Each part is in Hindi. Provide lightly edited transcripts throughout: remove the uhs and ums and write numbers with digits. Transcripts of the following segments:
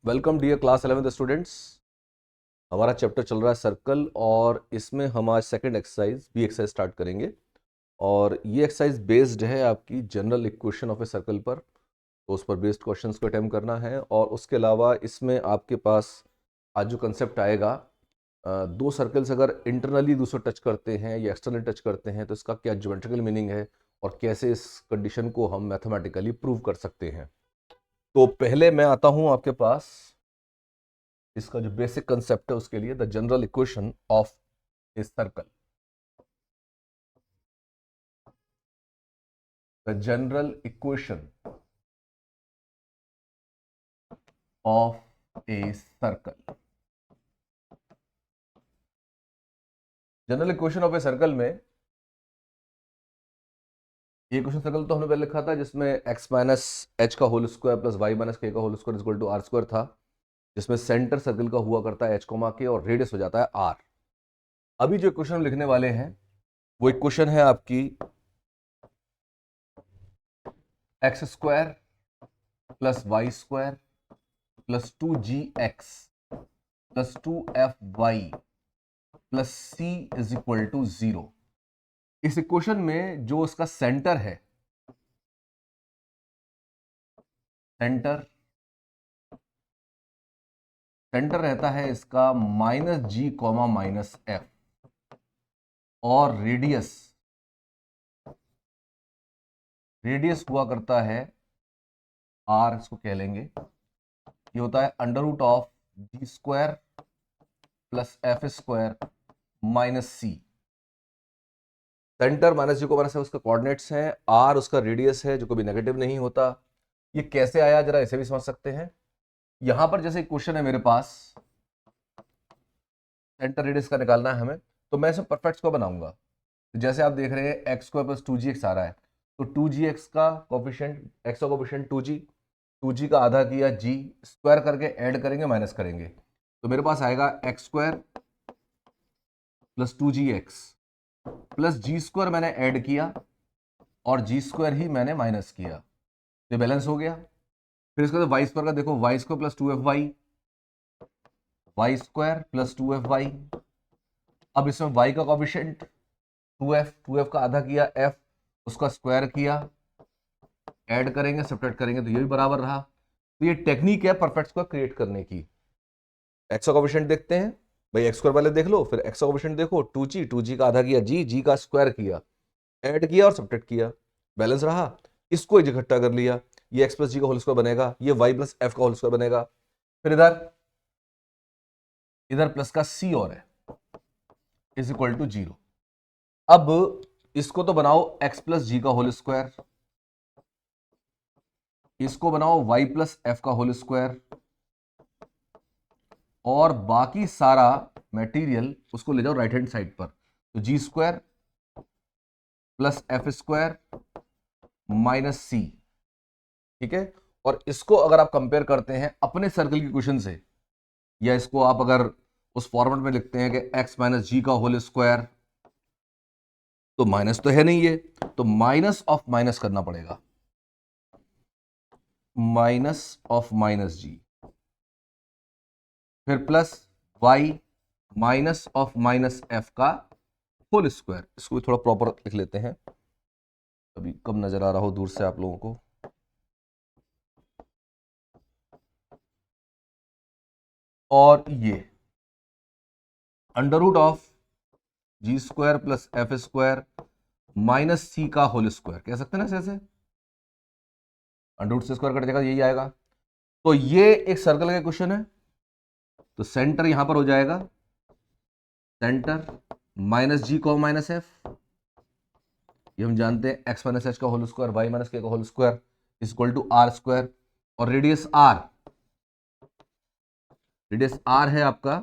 Welcome dear class 11th students. हमारा चैप्टर चल रहा है सर्कल और इसमें हम आज second exercise B exercise start करेंगे। और ये एक्सरसाइज बेस्ड है आपकी general equation of a circle पर, तो उस पर बेस्ड क्वेश्चंस को अटेम्प्ट करना है। और उसके अलावा इसमें आपके पास आज जो कंसेप्ट आएगा, दो सर्कल्स अगर इंटरनली दूसरे टच करते हैं या एक्सटर्नली टच करते हैं तो इसका क्या ज्योमेट्रिकल मीनिंग है और कैसे इस कंडीशन को हम मैथमेटिकली प्रूव कर सकते हैं। तो पहले मैं आता हूं आपके पास, इसका जो बेसिक कंसेप्ट है उसके लिए, the general equation of a circle. The general equation of a circle. General equation of a circle में ये क्वेश्चन सर्कल तो हमने पहले लिखा था जिसमें x माइनस एच का whole square plus Y minus K का whole square equal to R square था, जिसमें सेंटर सर्कल का हुआ करता है एच कोमा के और रेडियस हो जाता है आर। अभी जो इक्वेशन हम लिखने वाले हैं वो इक्वेशन है आपकी X square plus Y square plus 2gx plus 2fy plus c is equal to 0। इस इक्वेशन में जो इसका सेंटर है, सेंटर रहता है इसका minus G comma minus F, और रेडियस हुआ करता है आर, इसको कह लेंगे। ये होता है under root of G square plus F square minus C. Center minus G को माइनस एफ उसका कोऑर्डिनेट्स हैं, आर उसका रेडियस है जो कभी नेगेटिव नहीं होता। ये कैसे आया जरा इसे भी समझ सकते हैं। यहां पर जैसे क्वेश्चन है मेरे पास, सेंटर रेडियस का निकालना है हमें, तो मैं इसे परफेक्ट को बनाऊंगा। तो जैसे आप देख रहे हैं एक्स स्क्वायर प्लस 2gx आ रहा है, तो 2gx का कोफिशिएंट, एक्स का कोफिशिएंट 2g का आधा किया g स्क्वायर करके ऐड करेंगे माइनस करेंगे, तो मेरे पास आएगा X square plus 2gx plus G square मैंने ऐड किया और जी स्क्वायर ही मैंने माइनस किया, तो बैलेंस हो गया। फिर इसके बाद वाई स्क्वायर का देखो, Y square plus 2fy, Y square plus 2fy। अब इसमें y का कोफिशिएंट 2f का आधा किया f, उसका स्क्वायर किया, ऐड करेंगे सब्ट्रैक्ट करेंगे तो ये भी बराबर रहा। तो ये टेक्निक है परफेक्ट स्क्वायर क्रिएट करने की। एक्स का कोफिशिएंट देखते हैं भाई, एक्स स्क्वायर पहले देख लो, फिर एक्स का कोफिशिएंट देखो 2g का आधा किया जी का स्क्वायर किया, ऐड किया और सब्ट्रैक्ट किया, बैलेंस रहा। इसको इकट्ठा कर लिया, ये एक्स प्लस जी का होल स्क्वायर बनेगा, ये वाई प्लस एफ का होल स्क्वायर बनेगा। फिर इधर इधर प्लस का सी और है इज इक्वल टू 0। अब इसको तो बनाओ x प्लस जी का होल स्क्वायर, इसको बनाओ y प्लस एफ का होल स्क्वायर, और बाकी सारा मटेरियल उसको ले जाओ राइट हैंड साइड पर। तो G square plus F square minus C, ठीक है। और इसको अगर आप कंपेयर करते हैं अपने सर्कल की क्वेश्चन से, या इसको आप अगर उस फॉर्मेट में लिखते हैं कि x माइनस जी का होल स्क्वायर, तो माइनस तो है नहीं ये, तो माइनस ऑफ माइनस करना पड़ेगा, माइनस ऑफ माइनस जी, फिर plus y minus of minus F का होल स्क्वायर। इसको भी थोड़ा प्रॉपर लिख लेते हैं, अभी कम नजर आ रहा हो दूर से आप लोगों को। और ये under root of G square plus F square minus C का होल स्क्वायर कह सकते हैं ना ऐसे, अंडर रूट से स्क्वायर कट जाएगा, यही आएगा। तो ये एक सर्कल का क्वेश्चन है, तो सेंटर यहां पर हो जाएगा सेंटर माइनस जी को माइनस एफ, ये हम जानते हैं एक्स माइनस एच का whole square Y minus K का whole square is equal to R square, और रेडियस आर है आपका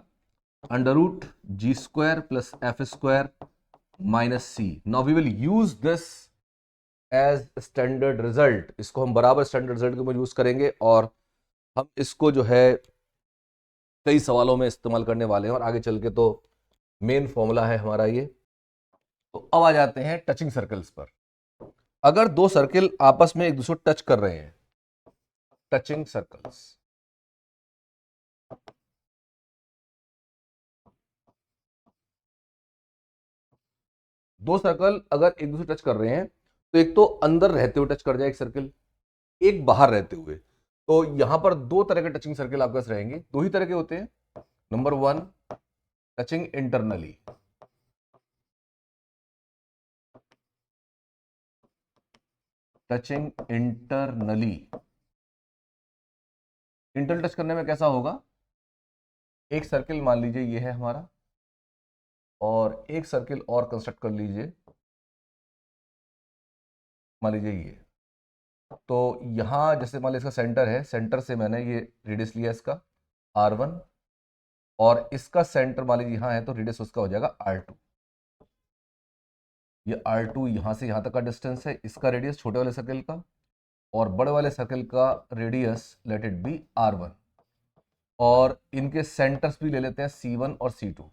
under root G square plus F square minus C. Now we will use this as standard result, इसको हम बराबर स्टैंडर्ड रिजल्ट को यूज करेंगे और हम इसको जो है कई सवालों में इस्तेमाल करने वाले हैं, और आगे चल के तो मेन फॉर्मूला है हमारा ये। तो अब आ जाते हैं टचिंग सर्कल्स पर। अगर दो सर्कल आपस में एक दूसरे टच कर रहे हैं, टचिंग सर्कल्स, दो सर्कल अगर एक दूसरे टच कर रहे हैं तो एक तो अंदर रहते हुए टच कर जाए एक सर्कल, एक बाहर रहते हुए। तो यहां पर दो तरह के टचिंग सर्कल आपके पास रहेंगे, दो ही तरह के होते हैं। Number one, touching internally. Touching internally, internal touch करने में कैसा होगा, एक सर्किल मान लीजिए ये है हमारा, और एक सर्किल और कंस्ट्रक्ट कर लीजिए, मान लीजिए ये। तो यहां जैसे मान लीजिए इसका सेंटर है, सेंटर से मैंने ये रेडियस लिया इसका R1, और इसका सेंटर मान लीजिए यहां है, तो रेडियस उसका हो जाएगा R2। ये R2 यहां से यहां तक का डिस्टेंस है, इसका रेडियस छोटे वाले सर्कल का, और बड़े वाले सर्कल का radius late it B R1, और इनके सेंटर्स भी ले लेते हैं C1 और C2।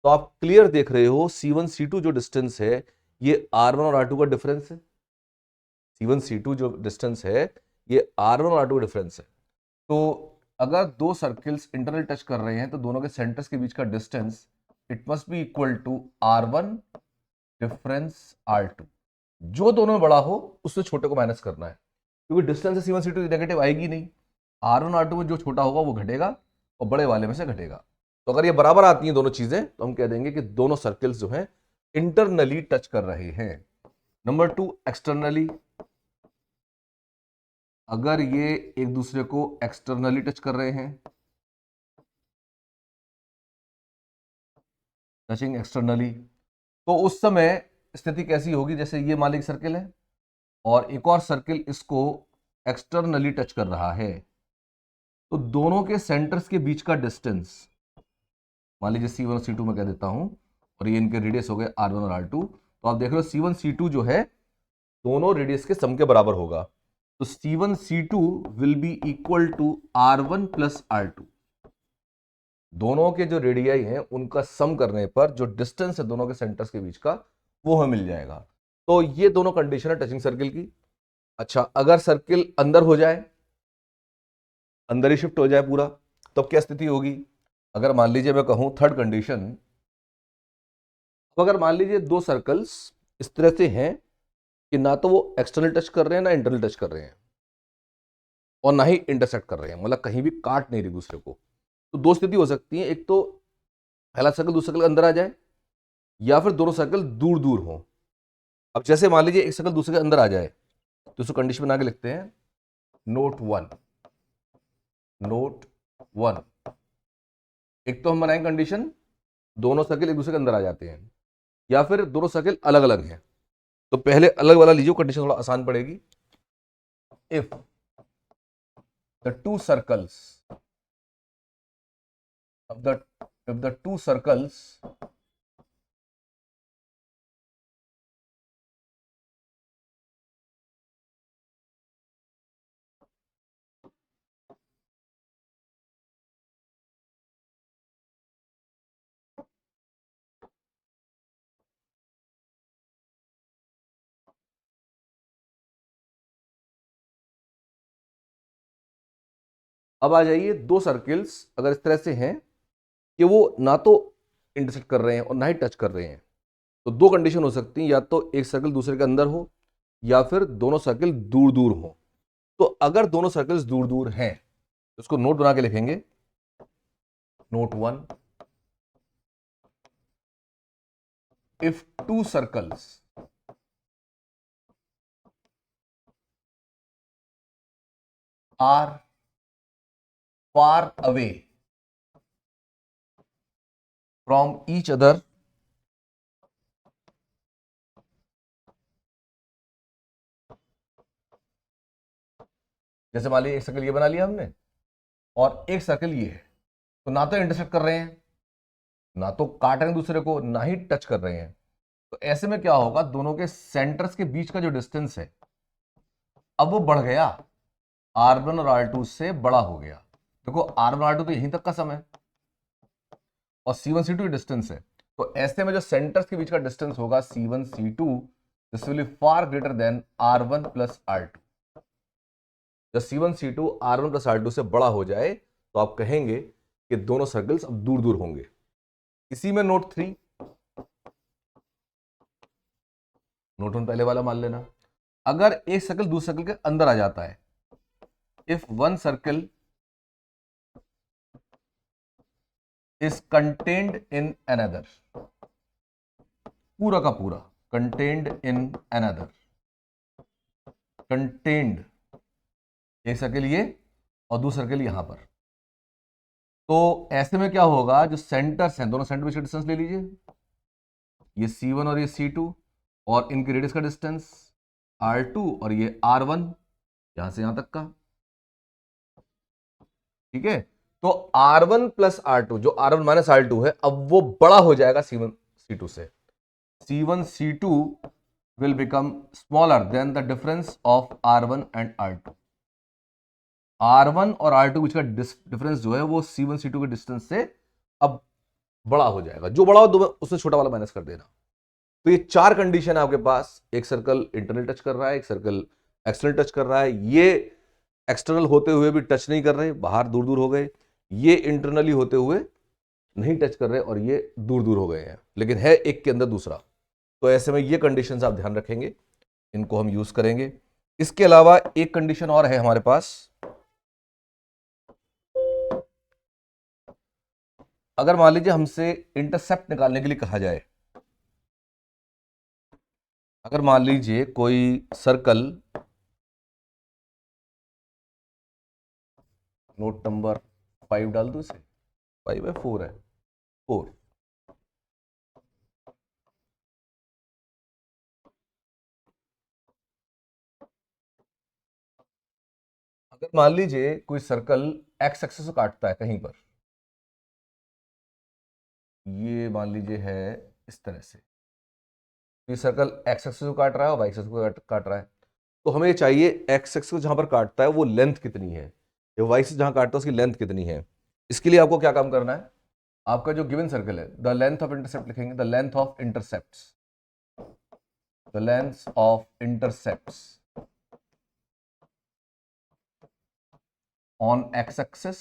तो आप क्लियर देख रहे हो C1 C2 जो डिस्टेंस है ये R1 और R2 का डिफरेंस है। C1 C2 जो डिस्टेंस है ये R1 और R2 का डिफरेंस है। तो अगर दो सर्किल्स इंटरनल टच कर रहे हैं तो दोनों के सेंटर्स के बीच का distance it must be equal to R1 difference R2। जो दोनों में बड़ा हो उससे छोटे को माइनस करना है, क्योंकि डिस्टेंस से C1 C2 नेगेटिव आएगी नहीं। R1 R2 में जो छोटा होगा वो घटेगा और बड़े वाले में से घटेगा। तो अगर ये बराबर आती हैं दोनों चीजें तो हम कह देंगे कि दोनों सर्किल्स जो हैं इंटरनली टच कर रहे हैं। Number two, externally. अगर ये एक दूसरे को एक्सटर्नली टच कर रहे हैं, टचिंग एक्सटर्नली, तो उस समय स्थिति कैसी होगी, जैसे ये मालिक सर्किल है और एक और सर्किल इसको एक्सटर्नली टच कर रहा है, तो दोनों के सेंटर्स के बीच का डिस्टेंस मान लीजिए C1 और C2 में कह देता हूं, और ये इनके रेडियस हो गए R1 और R2। तो आप देख रहे हो C1 C2 जो है दोनों रेडियस के सम के बराबर होगा। तो C1 C2 will be equal to R1 plus R2। दोनों के जो रेडियाई हैं उनका सम करने पर जो डिस्टेंस है दोनों के सेंटर्स के बीच का वो हमें मिल जाएगा। तो ये दोनों कंडीशन है टचिंग सर्किल की। अच्छा, अगर सर्किल अंदर हो जाए, अंदर ही शिफ्ट हो जाए पूरा, तब क्या स्थिति होगी। अगर मान लीजिए मैं कहूं थर्ड कंडीशन, तो अगर मान लीजिए दो सर्कल्स इस तरह से हैं कि ना तो वो एक्सटर्नल टच कर रहे हैं ना इंटरनल टच कर रहे हैं, और ना ही इंटरसेक्ट कर रहे हैं, मतलब कहीं भी काट नहीं रही दूसरे को, तो दो स्थिति हो सकती है। एक तो पहला सर्कल दूसरे सर्कल के अंदर आ जाए, या फिर दोनों सर्कल दूर दूर हो। अब जैसे मान लीजिए एक सर्कल दूसरे के अंदर आ जाए तो उसको कंडीशन बना के लिखते हैं नोट वन। नोट वन, एक तो हम बनाएंगे कंडीशन दोनों सर्कल एक दूसरे के अंदर आ जाते हैं, या फिर दोनों सर्कल अलग अलग हैं। तो पहले अलग वाला लीजिए, कंडीशन थोड़ा आसान पड़ेगी। If the two circles if the two circles अब आ जाइए, दो सर्किल्स अगर इस तरह से हैं कि वो ना तो इंटरसेक्ट कर रहे हैं और ना ही टच कर रहे हैं, तो दो कंडीशन हो सकती हैं, या तो एक सर्कल दूसरे के अंदर हो या फिर दोनों सर्कल दूर दूर हो। तो अगर दोनों सर्कल्स दूर दूर हैं तो उसको नोट बना के लिखेंगे note one. If two circles are far away from each other, जैसे मान लीजिए एक सर्कल ये बना लिया हमने और एक सर्कल ये है, तो ना तो इंटरसेक्ट कर रहे हैं, ना तो काट रहे हैं दूसरे को, ना ही टच कर रहे हैं। तो ऐसे में क्या होगा, दोनों के सेंटर्स के बीच का जो डिस्टेंस है अब वो बढ़ गया, R1 और R2 से बड़ा हो गया। देखो R1 R2 तो यहीं तक का सम है और C1 C2 की डिस्टेंस है, तो ऐसे में जो सेंटर्स के बीच का डिस्टेंस होगा C1 C2 this will be far greater than R1 plus R2। जब C1 C2 R1 plus R2 से बड़ा हो जाए तो आप कहेंगे कि दोनों सर्कल्स अब दूर दूर होंगे। इसी में नोट 3, नोट डाउन पहले वाला मान लेना। अगर एक सर्कल दूसरे सर्कल के अंदर आ जाता है, if one circle is contained in another, पूरा का पूरा कंटेन्ड इन अनदर, कंटेन्ड, एक सर्कल ये और दूसरा सर्कल यहां पर, तो ऐसे में क्या होगा, जो सेंटर्स हैं, दोनों सेंटर बीच का डिस्टेंस ले लीजिए, ये C1 और ये C2, और इनके रेडियस का डिस्टेंस R2 और ये R1, यहां से यहां तक का, ठीक है। तो R1 प्लस R2, जो R1 माइनस R2 है, अब वो बड़ा हो जाएगा C1 C2 से। C1 C2 will become smaller than the difference of R1 and R2। R1 और R2 बीच का डिफरेंस जो है वो C1 C2 के डिस्टेंस से अब बड़ा हो जाएगा, जो बड़ा हो दो उससे छोटा वाला माइनस कर देना। तो ये चार कंडीशन है आपके पास, एक सर्कल इंटरनल टच कर रहा है, एक सर्कल एक्सटर्नल टच कर रहा है, ये एक्सटर्नल होते हुए भी टच नहीं कर रहे, बाहर दूर दूर हो गए, ये इंटरनली होते हुए नहीं टच कर रहे और ये दूर दूर हो गए हैं, लेकिन है एक के अंदर दूसरा। तो ऐसे में ये कंडीशंस आप ध्यान रखेंगे, इनको हम यूज करेंगे। इसके अलावा एक कंडीशन और है हमारे पास, अगर मान लीजिए हमसे इंटरसेप्ट निकालने के लिए कहा जाए, अगर मान लीजिए कोई सर्कल, नोट नंबर 5 डाल दो इसे, 5 है 4 है 4, अगर मान लीजिए कोई सर्कल एक्स एक्सिस को काटता है कहीं पर, ये मान लीजिए है इस तरह से, ये सर्कल एक्स एक्सिस को काट रहा है और वाई एक्सिस को काट रहा है, तो हमें चाहिए एक्स एक्सिस को जहां पर काटता है वो लेंथ कितनी है, या वाई एक्सिस जहां काटता है उसकी लेंथ कितनी है। इसके लिए आपको क्या काम करना है, आपका जो गिवन सर्कल है, द लेंथ ऑफ इंटरसेप्ट लिखेंगे, the length of intercepts, the length of intercepts on x-axis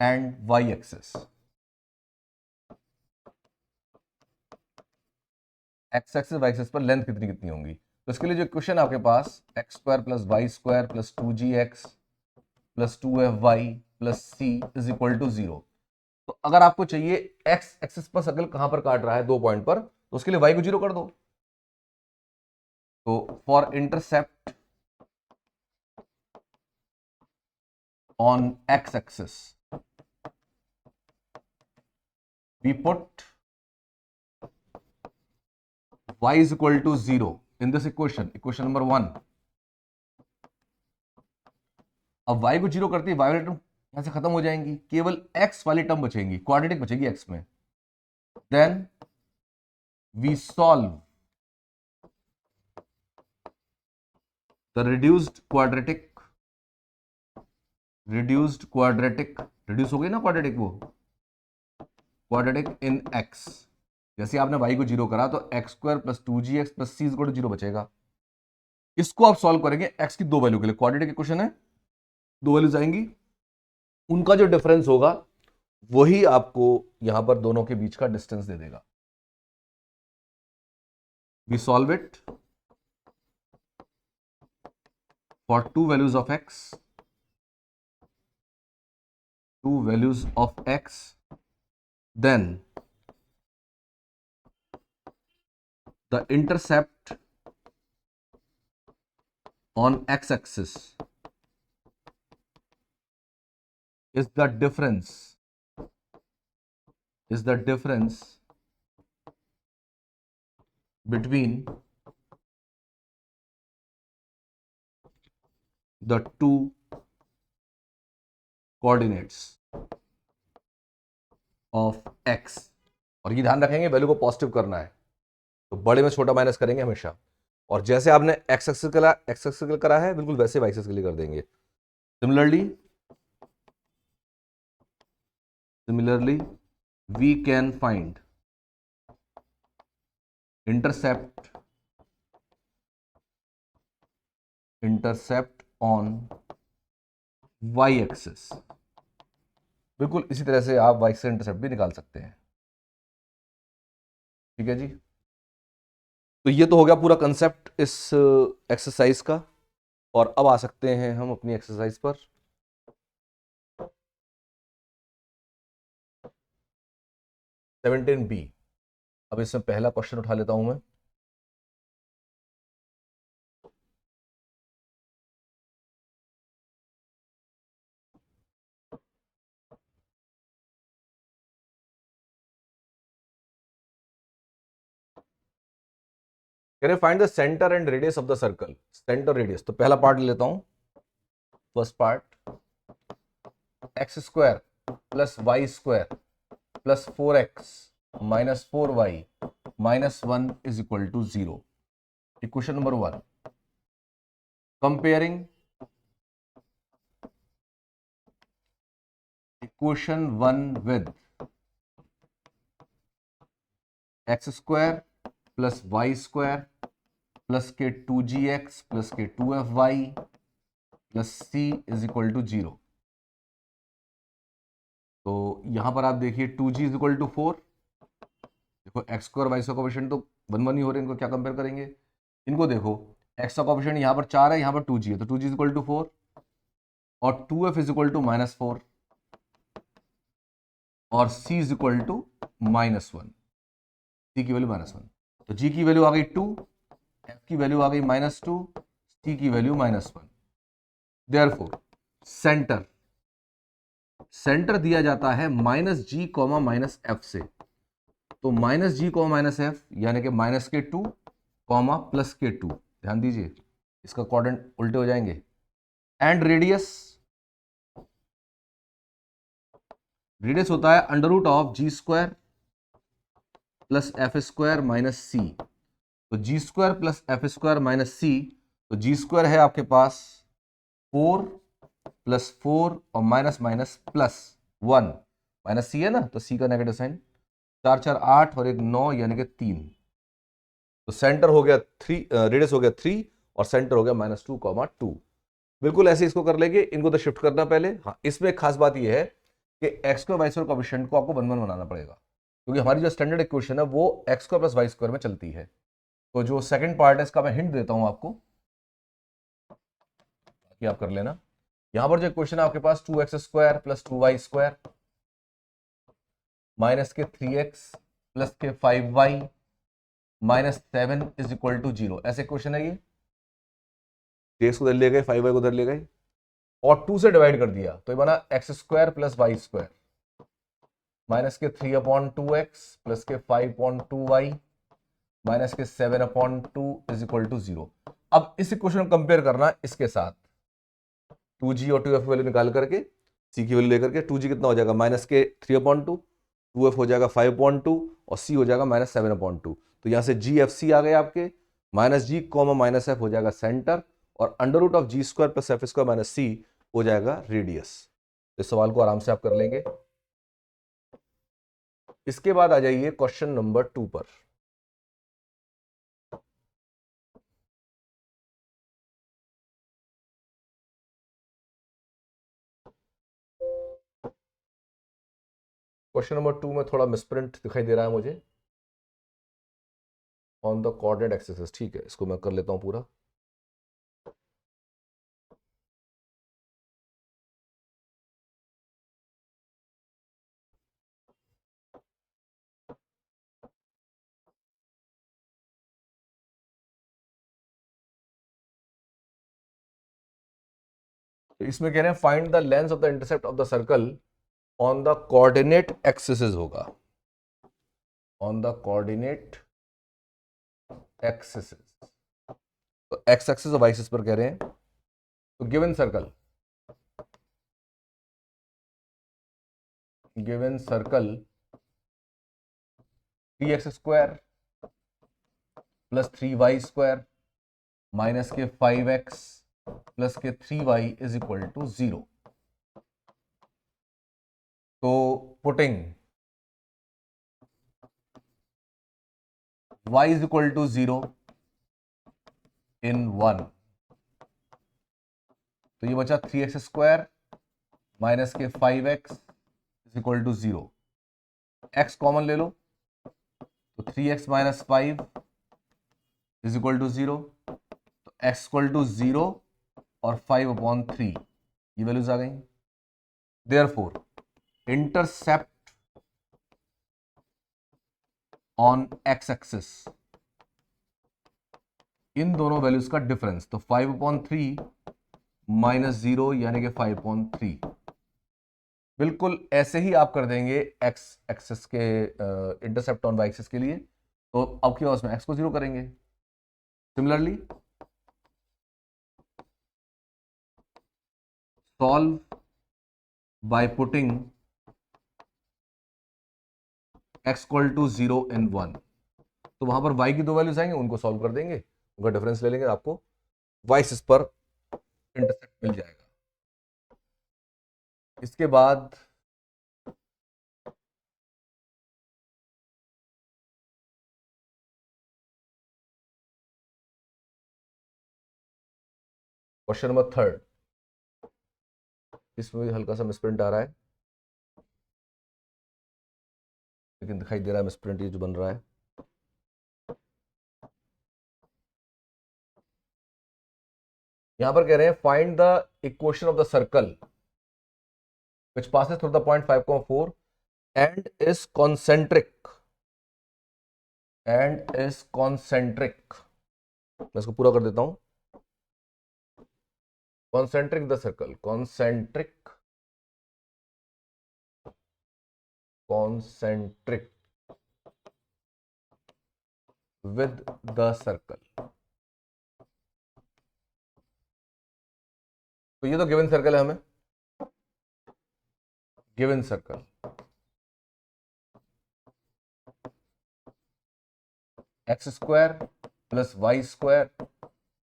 and y-axis। X axis Y axis पर लेंथ कितनी कितनी होंगी। तो इसके लिए जो इक्वेशन आपके पास, X square plus Y square plus 2gx plus 2fy plus c is equal to 0। तो अगर आपको चाहिए एक्स एक्सिस पर सर्कल कहां पर काट रहा है, 2 पॉइंट पर, तो उसके लिए y को 0 कर दो। तो for intercept on x-axis we put y is equal to 0 in this equation, equation number 1। अब y को 0 करते ही y वाली टर्म यहां से खत्म हो जाएंगी, केवल x वाली टर्म बचेंगी, क्वाड्रेटिक बचेगी x में। Then we solve the reduced quadratic, reduce हो गई ना क्वाड्रेटिक, वो क्वाड्रेटिक इन x, जैसे आपने y को 0 करा तो X square plus 2gx plus c equal to 0 बचेगा। इसको आप सॉल्व करेंगे x की 2 वैल्यू के लिए, क्वाड्रेटिक इक्वेशन है, 2 वैल्यूज आएंगी, उनका जो डिफरेंस होगा वही आपको यहां पर दोनों के बीच का डिस्टेंस दे देगा। We solve it for 2 values of x, 2 values of x, then the intercept on x-axis is the difference between the two coordinates of x। और ये ध्यान रखेंगे वैल्यू को पॉजिटिव करना है, तो बड़े में छोटा माइनस करेंगे हमेशा, और जैसे आपने एक्स एक्सिस करा है बिल्कुल वैसे वाई एक्सिस के लिए कर देंगे। Similarly we can find intercept on y axis, बिल्कुल इसी तरह से आप y से इंटरसेप्ट भी निकाल सकते हैं। ठीक है जी। तो ये तो हो गया पूरा कंसेप्ट इस एक्सरसाइज का। और अब आ सकते हैं हम अपनी एक्सरसाइज पर। Seventeen B. अब इसमें पहला क्वेश्चन उठा लेता हूं मैं। कह रहे find the centre and radius of the circle. Centre radius, तो पहला पार्ट ले लेता हूं। First part, X square plus Y square plus 4x minus 4y minus 1 is equal to 0। Equation number 1, comparing equation 1 with X square plus Y square plus के 2gx प्लस के 2fy plus c is equal to 0। तो यहां पर आप देखिए 2g इज इक्वल टू 4। देखो X square Y square coefficient तो 1 1 ही हो रहे हैं, इनको क्या कंपेयर करेंगे। इनको देखो, एक्स का कोएफिशिएंट यहां पर 4 है, यहां पर 2g है, तो 2g इज इक्वल टू 4 और 2f is equal to minus 4 और c is equal to minus 1। c की वैल्यू माइनस 1, तो g की वैल्यू आ गई 2, f की वैल्यू आ गई माइनस 2, c की value minus 1। Therefore centre, centre दिया जाता है minus G comma minus F से। तो minus G comma minus F यानी कि माइनस के 2 कॉमा प्लस के 2, ध्यान दीजिए इसका कोऑर्डिनेट उल्टे हो जाएंगे। एंड रेडियस, रेडियस होता है under root of G square plus F square minus C. तो G square plus F square minus C, तो जी स्क्वायर है आपके पास 4 प्लस 4 और माइनस माइनस प्लस 1, माइनस सी है ना, तो सी का नेगेटिव साइन, 4 4 8 और एक 9 यानी कि 3। तो सेंटर हो गया 3, रेडियस हो गया 3 और सेंटर हो गया माइनस 2 कॉमा 2। बिल्कुल ऐसे इसको कर लेंगे, इनको तो शिफ्ट करना पहले। हाँ, इसमें एक खास बात यह है कि X square Y square coefficient को आपको 1 1 बनाना पड़ेगा, क्योंकि हमारी जो स्टैंडर्ड इक्वेशन है वो X square plus Y square में चलती है। तो जो सेकंड पार्ट है इसका मैं हिंट देता हूं आपको, कि आप कर लेना। यहां पर जो इक्वेशन है आपके पास 2x square plus 2y square minus के 3x प्लस के 5y minus 7 is equal to 0, ऐसे क्वेश्चन है ये। 3x को उधर ले गए, 5y को उधर ले गए और 2 से डिवाइड कर दिया, तो ये बना X square plus Y square minus के 3 अपॉन 2x प्लस के 5 अपॉन 2y माइनस के 7 अपॉन 2 इज इक्वल टू 0। अब इस इक्वेशन को कंपेयर करना इसके साथ, 2g और 2f वैल्यू निकाल करके c की वैल्यू लेकर के 2g कितना हो जाएगा माइनस के 3 अपॉन 2, 2f हो जाएगा 5 अपॉन 2 और c हो जाएगा माइनस 7 अपॉन 2। तो यहां से जी एफ सी आ गए आपके, minus G comma minus F हो जाएगा सेंटर और under root of G square plus F square minus C हो जाएगा रेडियस। इस सवाल को आराम से आप कर लेंगे। इसके बाद आ जाइए क्वेश्चन नंबर 2 पर। क्वेश्चन नंबर 2 में थोड़ा मिसप्रिंट दिखाई दे रहा है मुझे, ऑन द कोऑर्डिनेट एक्सिस। ठीक है, इसको मैं कर लेता हूं पूरा। तो इसमें कह रहे हैं find the length of the intercept of the circle on the coordinate axis होगा, ऑन द कोऑर्डिनेट एक्सिस। तो एक्स एक्सिस और वाई एक्सिस पर कह रहे हैं। तो given circle, given circle 3x square plus 3y square minus के 5x प्लस के 3y इज इक्वल टू 0। तो putting y is equal to 0 in 1, तो ये बचा 3x स्क्वायर माइनस के 5x is equal to 0। x common ले लो, तो 3x minus 5 is equal to 0, तो x इक्वल टू 0 और 5/3 ये वैल्यूज आ गई। Therefore intercept on x axis, इन दोनों वैल्यूज का डिफरेंस, तो 5/3 माइनस 0 यानी कि 5/3। बिल्कुल ऐसे ही आप कर देंगे x एक्सिस के इंटरसेप्ट ऑन y एक्सिस के लिए, तो अब क्या उसमें x को 0 करेंगे। Similarly solve by putting x equal to 0 in 1, तो वहां पर y की दो वैल्यूज आएंगे, उनको सॉल्व कर देंगे, उनका डिफरेंस ले लेंगे, आपको y एक्सिस पर इंटरसेप्ट मिल जाएगा। इसके बाद क्वेश्चन नंबर 3, इसमें भी हल्का सा मिसप्रिंट आ रहा है, लेकिन दिखाई दे रहा है मिसप्रिंट ये जो बन रहा है। यहां पर कह रहे हैं find the equation of the circle which passes through the point 5,4 and is concentric मैं इसको पूरा कर देता हूं। concentric the circle, concentric with the circle। तो ये तो गिवन सर्कल है, हमें given circle x² plus y²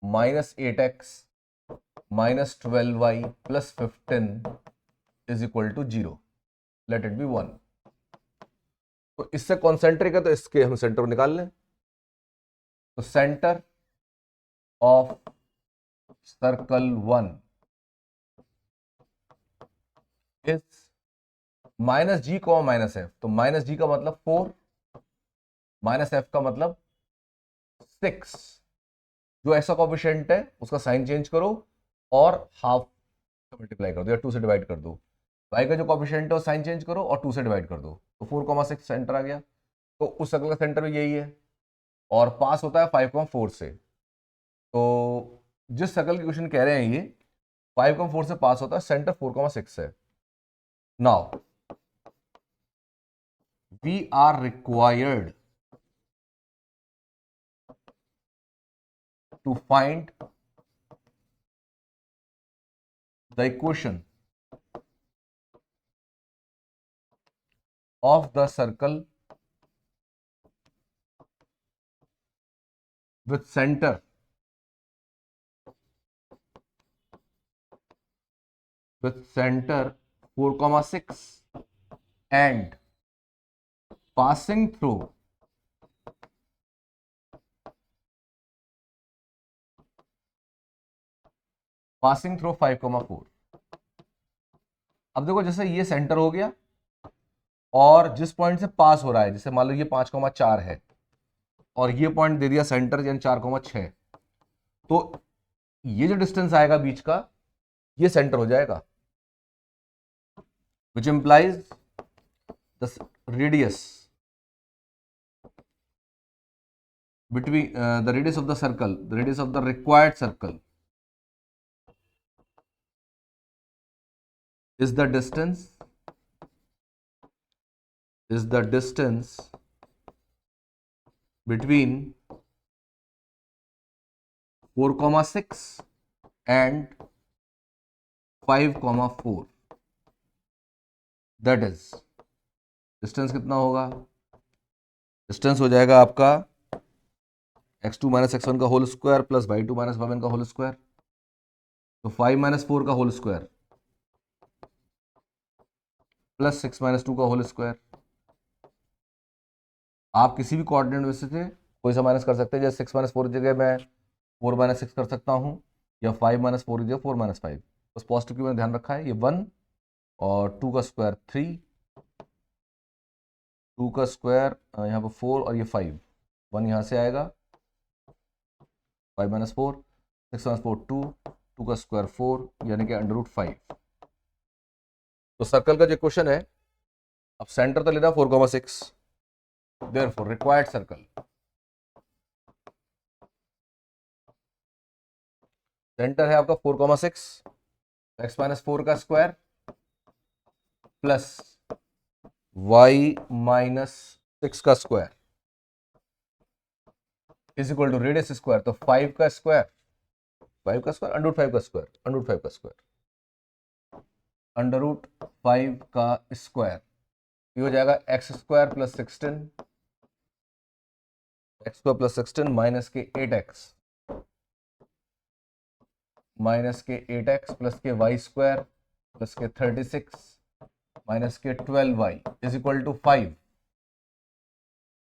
minus 8x minus 12y plus 15 is equal to 0, let it be 1। तो इससे कॉन्सेंट्रिक है, तो इसके हम सेंटर निकाल लें। तो center of circle 1 is minus G को माइनस एफ, तो माइनस जी का मतलब 4, माइनस एफ का मतलब 6। जो ऐसा कोएफिशिएंट है उसका साइन चेंज करो और हाफ मल्टीप्लाई कर दो या 2 से डिवाइड कर दो। y का जो कोएफिशिएंट है वो साइन चेंज करो और 2 से डिवाइड कर दो, तो 4,6 सेंटर आ गया। तो उस सर्कल का सेंटर भी यही है और पास होता है 5,4 से। तो जिस सर्कल की क्वेश्चन कह रहे हैं ये 5,4 से पास होता है, सेंटर 4,6 है। Now we are required to find the equation of the circle with center 4,6 and passing through 5,4। अब देखो जैसे ये सेंटर हो गया और जिस पॉइंट से पास हो रहा है, जैसे मान लो ये 5,4 है और ये पॉइंट दे दिया सेंटर यानी 4,6, तो ये जो डिस्टेंस आएगा बीच का ये सेंटर हो जाएगा, which implies the radius between the radius of the circle, the radius of the required circle is the distance between 4,6 and 5,4। That is distance कितना होगा, डिस्टेंस हो जाएगा आपका x2 माइनस x1 का whole square plus y2 minus y1 का होल स्क्वायर, तो 5 माइनस 4 का होल स्क्वायर प्लस 6 माइनस 2 का होल स्क्वायर। आप किसी भी कोऑर्डिनेट में से कोई सा माइनस कर सकते हैं, जैसे 6 माइनस 4 की जगह मैं 4 माइनस 6 कर सकता हूं, या 5 माइनस 4 की जगह 4 माइनस 5। बस पॉजिटिव की मैंने ध्यान रखा है, ये 1 और 2 का स्क्वायर 3, 2 का स्क्वायर यहाँ पर 4 और ये 5, 1 यहाँ से आएगा 5 माइनस 4, 6 माइनस 4 2, 2 का स्क्वायर 4 यानी कि √5। तो सर्कल का जो क्वेश्चन है, अब सेंटर तो लेना 4,6, देयरफॉर रिक्वायर्ड सर्कल, सेंटर है आपका 4,6, x माइनस 4 का स्क्वायर प्लस y माइनस 6 का square is equal to radius square, तो 5 का स्क्वायर, 5 का स्क्वायर √5 का स्क्वायर, √5 का स्क्वायर, √5 का स्क्वायर, ये हो जाएगा x square plus 16, x square plus 16 minus के 8x, माइनस के 8x प्लस के y स्क्वायर प्लस के 36 माइनस के 12y इज इक्वल टू 5।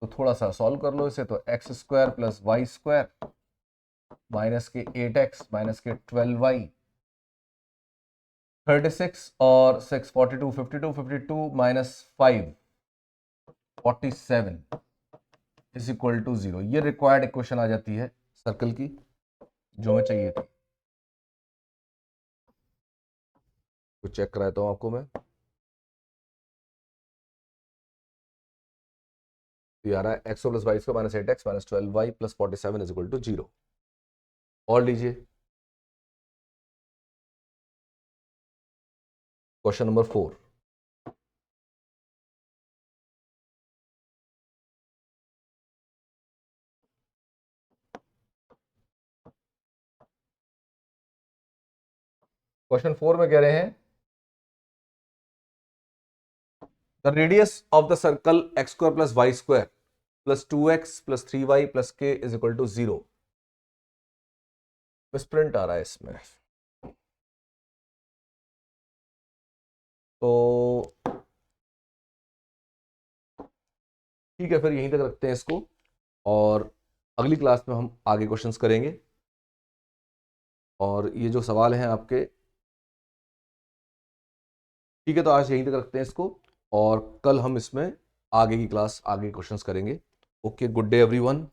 तो थोड़ा सा सॉल्व कर लो इसे, तो x square plus y square minus के 8x माइनस के 12y, 36 और 6 42, 52, 52 माइनस 5 47 इज इक्वल टू 0। ये रिक्वायर्ड इक्वेशन आ जाती है सर्कल की, जो हमें चाहिए थी। कुछ चेक कराता हूं आपको मैं, तो आ रहा है x plus Y square minus 8x minus 12y plus 47 is equal to 0। और लीजिए क्वेश्चन नंबर 4। क्वेश्चन 4 में कह रहे हैं the radius of the circle x square plus Y square plus 2x plus 3y plus k is equal to 0। Misprint आ रहा है इसमें, तो ठीक है, फिर यहीं तक रखते हैं इसको, और अगली क्लास में हम आगे क्वेश्चंस करेंगे। और ये जो सवाल हैं आपके, ठीक है, तो आज यहीं तक रखते हैं इसको, और कल हम इसमें आगे की क्लास, आगे क्वेश्चंस करेंगे। Okay, good day everyone.